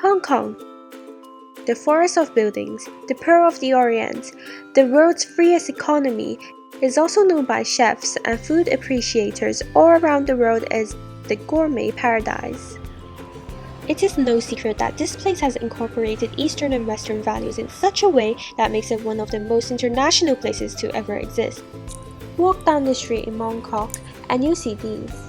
Hong Kong, the forest of buildings, the pearl of the Orient, the world's freest economy, is also known by chefs and food appreciators all around the world as the gourmet paradise. It is no secret that this place has incorporated Eastern and Western values in such a way that makes it one of the most international places to ever exist. Walk down the street in Mongkok and you'll see these.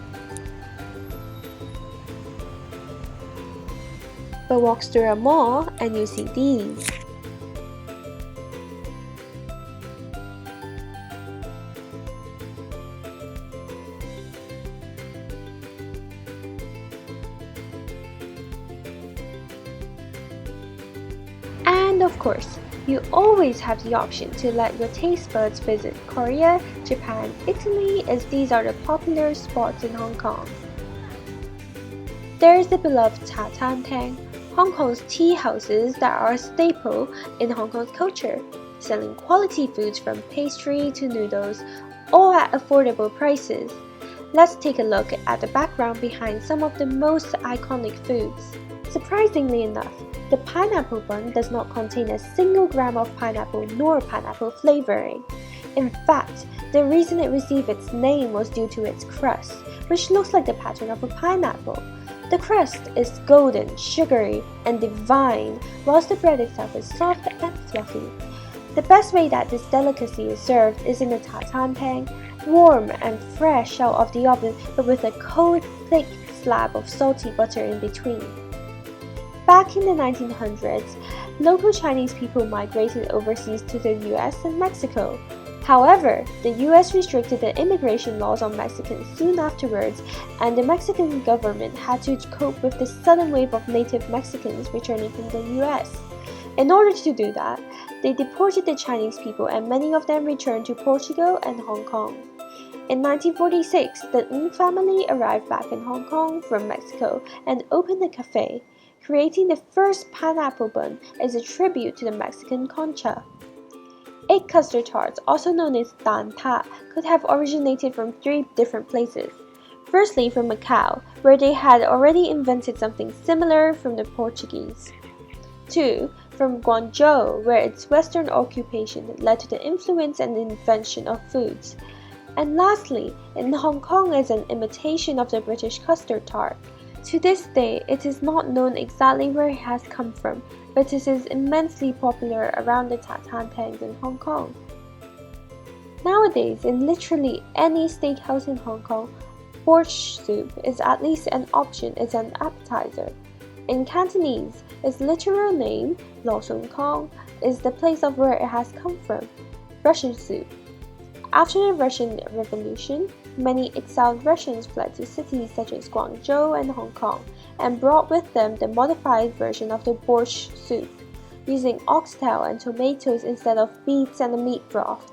But walk through a mall and you'll see these. And of course, you always have the option to let your taste buds visit Korea, Japan, Italy, as these are the popular spots in Hong Kong. There's the beloved Tang, Hong Kong's tea houses that are a staple in Hong Kong's culture, selling quality foods from pastry to noodles, all at affordable prices. Let's take a look at the background behind some of the most iconic foods. Surprisingly enough, the pineapple bun does not contain a single gram of pineapple nor pineapple flavoring. In fact, the reason it received its name was due to its crust, which looks like the pattern of a pineapple. The crust is golden, sugary, and divine, whilst the bread itself is soft and fluffy. The best way that this delicacy is served is in a Tang, warm and fresh out of the oven, but with a cold, thick slab of salty butter in between. Back in the 1900s, local Chinese people migrated overseas to the US and Mexico. However, the US restricted the immigration laws on Mexicans soon afterwards, and the Mexican government had to cope with the sudden wave of native Mexicans returning from the US. In order to do that, they deported the Chinese people, and many of them returned to Portugal and Hong Kong. In 1946, the Ng family arrived back in Hong Kong from Mexico and opened a cafe, creating the first pineapple bun as a tribute to the Mexican concha. Egg custard tarts, also known as dan ta, could have originated from 3 different places. Firstly, from Macau, where they had already invented something similar from the Portuguese. 2. From Guangzhou, where its Western occupation led to the influence and invention of foods. And lastly, in Hong Kong as an imitation of the British custard tart. To this day, it is not known exactly where it has come from, but it is immensely popular around the Tangs in Hong Kong. Nowadays, in literally any steakhouse in Hong Kong, Borscht soup is at least an option as an appetizer. In Cantonese, its literal name, Lo Sung Kong, is the place of where it has come from, Russian soup. After the Russian Revolution, many exiled Russians fled to cities such as Guangzhou and Hong Kong and brought with them the modified version of the Borscht soup, using oxtail and tomatoes instead of beets and a meat broth.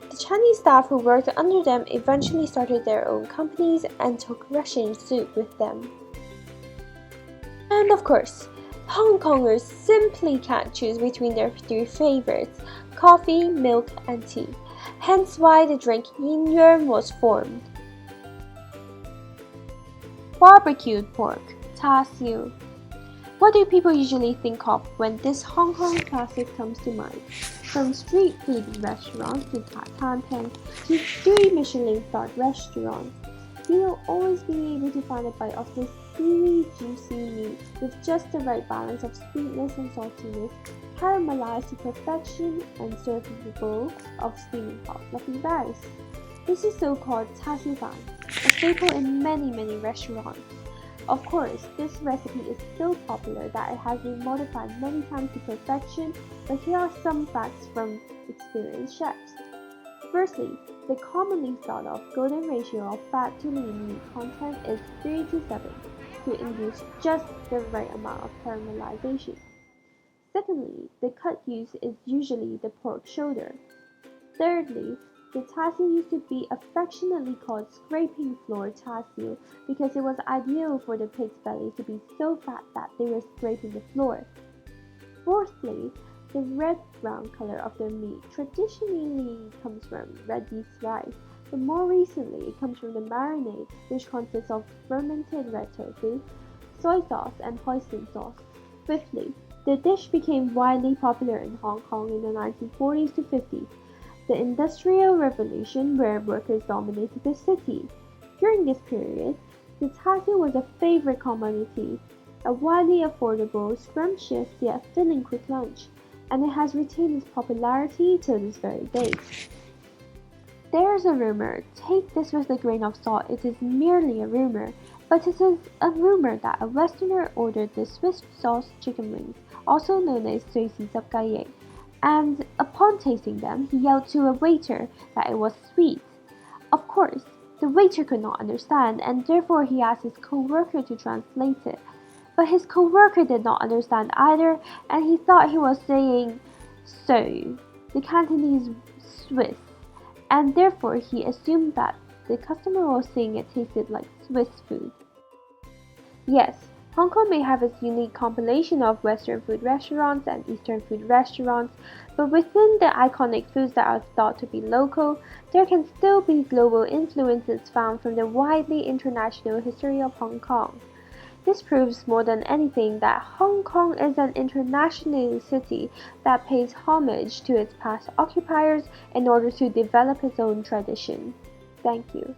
The Chinese staff who worked under them eventually started their own companies and took Russian soup with them. And of course, Hong Kongers simply can't choose between their 3 favorites, coffee, milk, and tea. Hence why the drink yin yuan was formed. Barbecued pork, char siu. What do people usually think of when this Hong Kong classic comes to mind? From street food restaurants to Tang to 3 Michelin-starred restaurants, you will always be able to find a bite of this seaweed juicy meat with just the right balance of sweetness and saltiness, caramelized to perfection and served with a bowl of steaming hot fluffy rice. This is so-called char siu fan, a staple in many restaurants. Of course, this recipe is so popular that it has been modified many times to perfection, but here are some facts from experienced chefs. Firstly, the commonly thought of golden ratio of fat to lean meat content is 3:7 to induce just the right amount of caramelization. Secondly, the cut used is usually the pork shoulder. Thirdly, the char siu used to be affectionately called scraping floor char siu because it was ideal for the pig's bellies to be so fat that they were scraping the floor. Fourthly, the red-brown color of the meat traditionally comes from red yeast rice, but more recently it comes from the marinade, which consists of fermented red tofu, soy sauce, and hoisin sauce. swiftly. The dish became widely popular in Hong Kong in the 1940s to 50s, the Industrial Revolution, where workers dominated the city. During this period, the tattoo was a favorite commodity, a widely affordable, scrumptious yet filling quick lunch, and it has retained its popularity till this very day. There's a rumor, take this with a grain of salt, it is merely a rumor, but it is a rumor that a Westerner ordered the Swiss sauce chicken wings, also known as 水洗汁雞翼, and upon tasting them, he yelled to a waiter that it was sweet. Of course, the waiter could not understand, and therefore he asked his co-worker to translate it. But his co-worker did not understand either, and he thought he was saying "so," the Cantonese Swiss, and therefore he assumed that the customer was saying it tasted like Swiss food. Yes, Hong Kong may have its unique compilation of Western food restaurants and Eastern food restaurants, but within the iconic foods that are thought to be local, there can still be global influences found from the widely international history of Hong Kong. This proves more than anything that Hong Kong is an international city that pays homage to its past occupiers in order to develop its own tradition. Thank you.